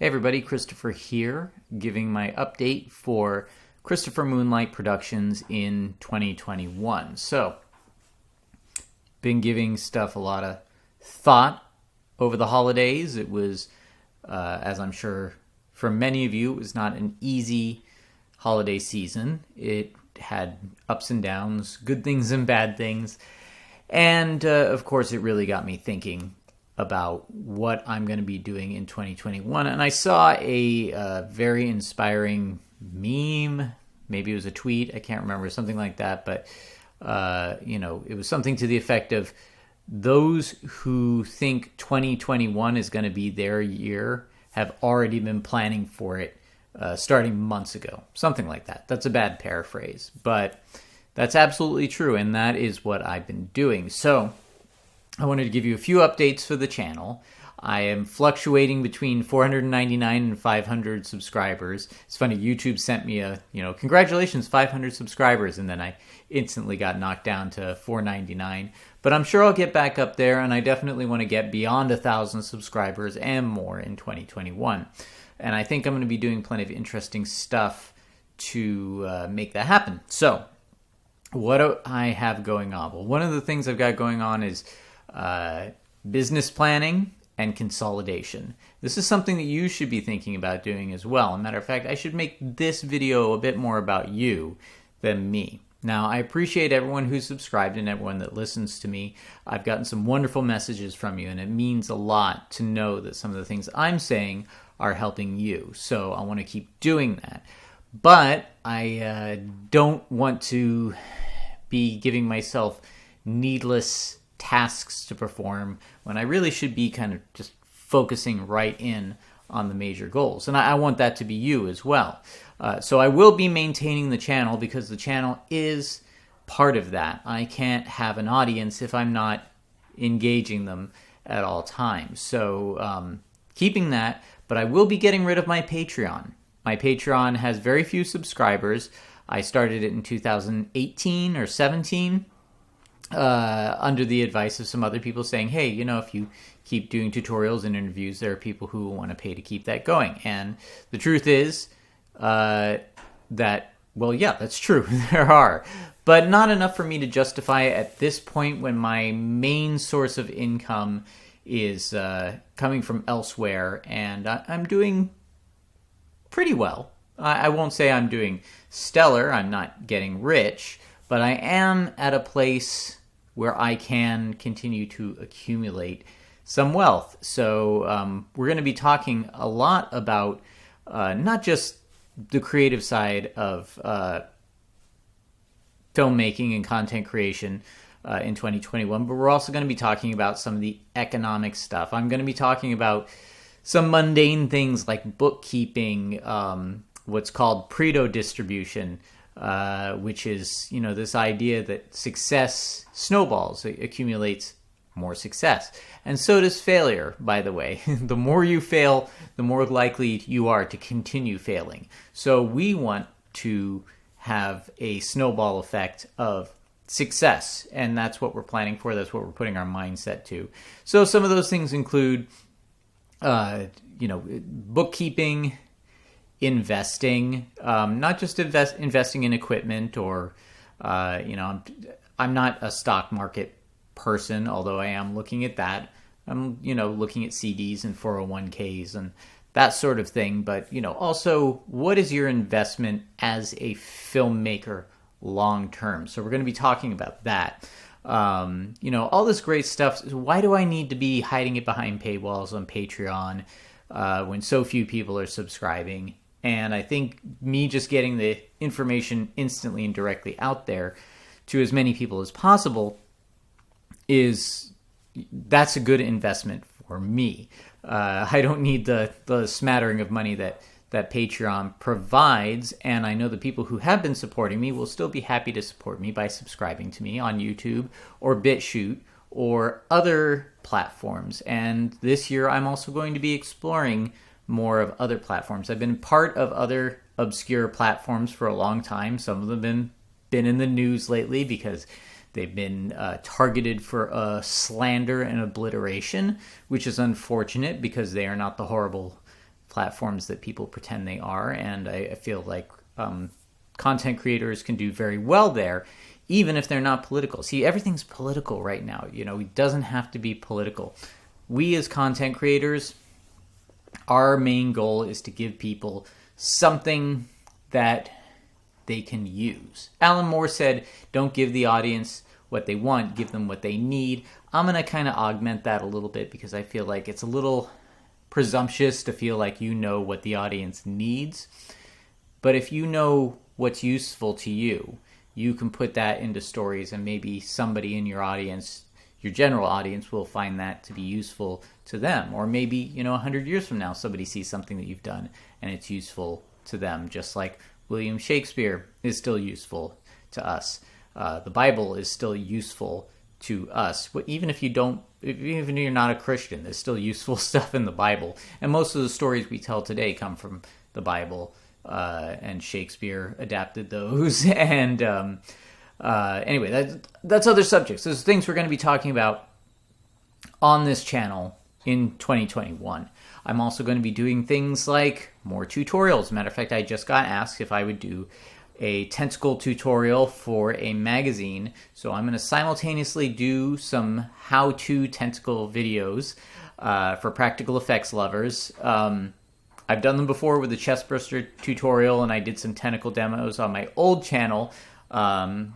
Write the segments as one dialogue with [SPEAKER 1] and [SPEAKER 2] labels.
[SPEAKER 1] Hey everybody, Christopher here, giving my update for Christopher Moonlight Productions in 2021. So, been giving stuff a lot of thought over the holidays. It was, as I'm sure for many of you, it was not an easy holiday season. It had ups and downs, good things and bad things. And, of course, it really got me thinking about what I'm going to be doing in 2021. And I saw a very inspiring meme. Maybe it was a tweet. I can't remember, something like that. But, it was something to the effect of those who think 2021 is going to be their year have already been planning for it starting months ago. Something like that. That's a bad paraphrase. But that's absolutely true. And that is what I've been doing. So I wanted to give you a few updates for the channel. I am fluctuating between 499 and 500 subscribers. It's funny, YouTube sent me congratulations, 500 subscribers, and then I instantly got knocked down to 499. But I'm sure I'll get back up there, and I definitely want to get beyond 1,000 subscribers and more in 2021. And I think I'm going to be doing plenty of interesting stuff to make that happen. So, what do I have going on? Well, one of the things I've got going on is business planning and consolidation. This is something that you should be thinking about doing as well. As a matter of fact, I should make this video a bit more about you than me. Now, I appreciate everyone who's subscribed and everyone that listens to me. I've gotten some wonderful messages from you, and it means a lot to know that some of the things I'm saying are helping you. So I want to keep doing that. But I don't want to be giving myself needless tasks to perform when I really should be kind of just focusing right in on the major goals. And I want that to be you as well. So I will be maintaining the channel because the channel is part of that. I can't have an audience if I'm not engaging them at all times. So keeping that, but I will be getting rid of my Patreon. My Patreon has very few subscribers. I started it in 2018 or 17. Under the advice of some other people saying, hey, if you keep doing tutorials and interviews, there are people who will want to pay to keep that going. And the truth is that's true. There are. But not enough for me to justify it at this point when my main source of income is coming from elsewhere. And I'm doing pretty well. I won't say I'm doing stellar. I'm not getting rich. But I am at a place where I can continue to accumulate some wealth. So we're going to be talking a lot about not just the creative side of filmmaking and content creation in 2021, but we're also going to be talking about some of the economic stuff. I'm going to be talking about some mundane things like bookkeeping, what's called Pareto distribution, which is, this idea that success snowballs, it accumulates more success. And so does failure, by the way. The more you fail, the more likely you are to continue failing. So we want to have a snowball effect of success, and that's what we're planning for. That's what we're putting our mindset to. So some of those things include, bookkeeping, investing, not just investing in equipment or, I'm not a stock market person, although I am looking at that. I'm, looking at CDs and 401ks and that sort of thing. But, also, what is your investment as a filmmaker long term? So we're going to be talking about that. All this great stuff. Why do I need to be hiding it behind paywalls on Patreon when so few people are subscribing? And I think me just getting the information instantly and directly out there to as many people as possible that's a good investment for me. I don't need the smattering of money that Patreon provides, and I know the people who have been supporting me will still be happy to support me by subscribing to me on YouTube or BitChute or other platforms. And this year I'm also going to be exploring more of other platforms. I've been part of other obscure platforms for a long time. Some of them have been in the news lately because they've been targeted for slander and obliteration, which is unfortunate because they are not the horrible platforms that people pretend they are. And I feel like content creators can do very well there, even if they're not political. See, everything's political right now. It doesn't have to be political. We as content creators, our main goal is to give people something that they can use. Alan Moore said, don't give the audience what they want, give them what they need. I'm going to kind of augment that a little bit because I feel like it's a little presumptuous to feel like you know what the audience needs. But if you know what's useful to you, you can put that into stories, and maybe somebody in your audience, your general audience, will find that to be useful to them. Or maybe, 100 years from now, somebody sees something that you've done and it's useful to them, just like William Shakespeare is still useful to us. The Bible is still useful to us. Even if you're not a Christian, there's still useful stuff in the Bible. And most of the stories we tell today come from the Bible, and Shakespeare adapted those. And anyway, that's other subjects. Those things we're going to be talking about on this channel in 2021. I'm also going to be doing things like more tutorials. Matter of fact, I just got asked if I would do a tentacle tutorial for a magazine. So I'm going to simultaneously do some how-to tentacle videos for practical effects lovers. I've done them before with the chestburster tutorial, and I did some tentacle demos on my old channel,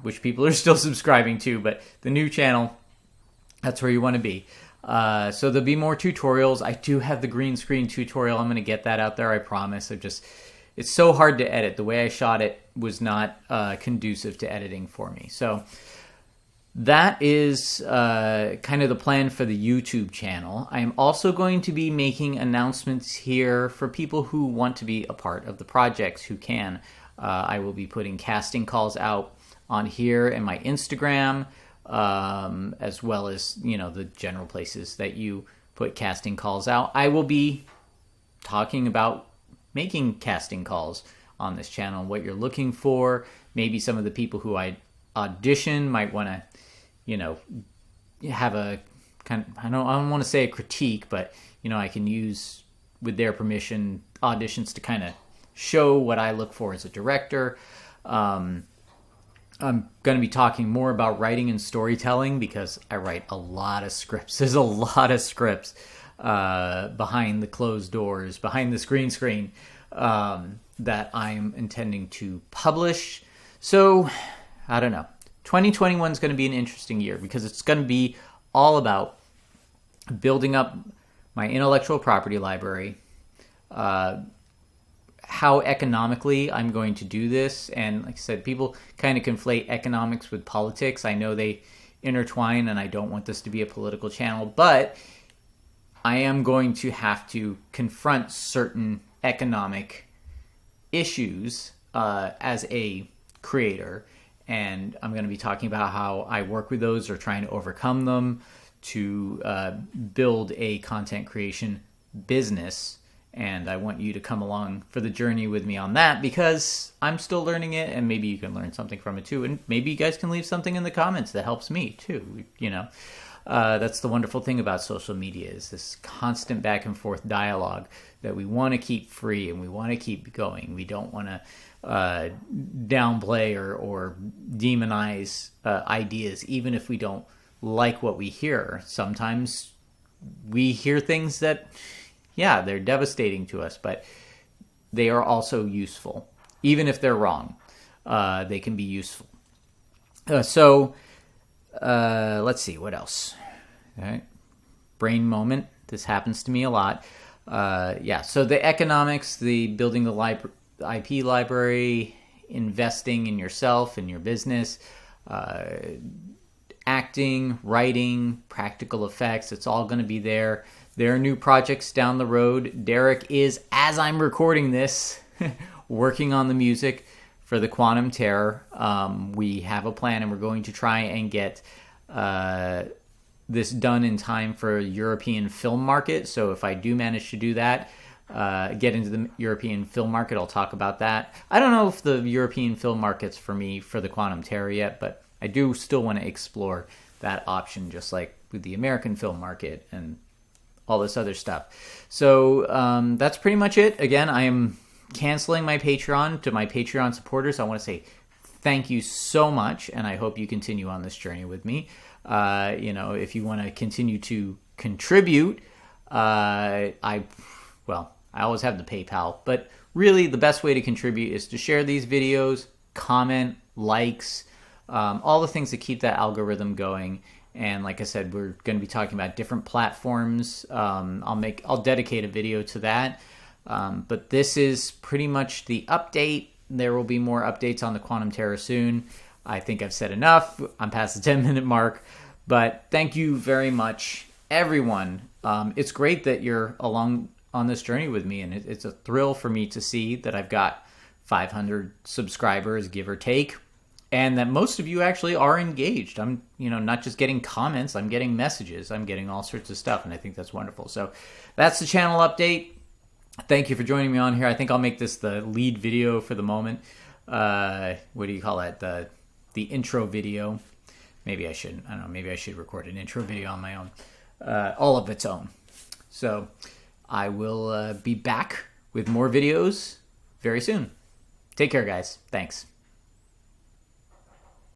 [SPEAKER 1] which people are still subscribing to, but the new channel, that's where you want to be. So there'll be more tutorials. I do have the green screen tutorial. I'm going to get that out there, I promise. It's so hard to edit. The way I shot it was not conducive to editing for me. So that is kind of the plan for the YouTube channel. I am also going to be making announcements here for people who want to be a part of the projects, who can. I will be putting casting calls out on here and my Instagram, as well as, the general places that you put casting calls out. I will be talking about making casting calls on this channel, what you're looking for. Maybe some of the people who I audition might want to, have a kind of, I don't want to say a critique, but, I can use, with their permission, auditions to kind of show what I look for as a director. I'm going to be talking more about writing and storytelling because I write a lot of scripts. There's a lot of scripts behind the closed doors, behind this green screen, that I'm intending to publish. So, I don't know. 2021 is going to be an interesting year because it's going to be all about building up my intellectual property library, how economically I'm going to do this. And like I said, people kind of conflate economics with politics. I know they intertwine, and I don't want this to be a political channel, but I am going to have to confront certain economic issues as a creator. And I'm going to be talking about how I work with those or trying to overcome them to build a content creation business. And I want you to come along for the journey with me on that because I'm still learning it, and maybe you can learn something from it too. And maybe you guys can leave something in the comments that helps me too, That's the wonderful thing about social media, is this constant back and forth dialogue that we want to keep free and we want to keep going. We don't want to downplay or demonize ideas, even if we don't like what we hear. Sometimes we hear things that, they're devastating to us, but they are also useful. Even if they're wrong, they can be useful. So let's see, what else? All right. Brain moment. This happens to me a lot. So the economics, the building the IP library, investing in yourself and your business, acting, writing, practical effects, it's all going to be there. There are new projects down the road. Derek is, as I'm recording this, working on the music for the Quantum Terror. We have a plan, and we're going to try and get this done in time for European film market. So if I do manage to do that, get into the European film market, I'll talk about that. I don't know if the European film market's for me for the Quantum Terror yet, but I do still want to explore that option, just like with the American film market and all this other stuff. So that's pretty much it. Again, I am canceling my Patreon. To my Patreon supporters, I want to say thank you so much, and I hope you continue on this journey with me. If you want to continue to contribute, I always have the PayPal, but really the best way to contribute is to share these videos, comment, likes, all the things that keep that algorithm going. And like I said, we're going to be talking about different platforms. I'll dedicate a video to that. But this is pretty much the update. There will be more updates on the Quantum Terror soon. I think I've said enough. I'm past the 10-minute mark. But thank you very much, everyone. It's great that you're along on this journey with me, and it's a thrill for me to see that I've got 500 subscribers, give or take, and that most of you actually are engaged. I'm, not just getting comments, I'm getting messages, I'm getting all sorts of stuff, and I think that's wonderful. So that's the channel update. Thank you for joining me on here. I think I'll make this the lead video for the moment. What do you call it? The intro video. Maybe I shouldn't. I don't know. Maybe I should record an intro video on my own. All of its own. So I will be back with more videos very soon. Take care, guys. Thanks.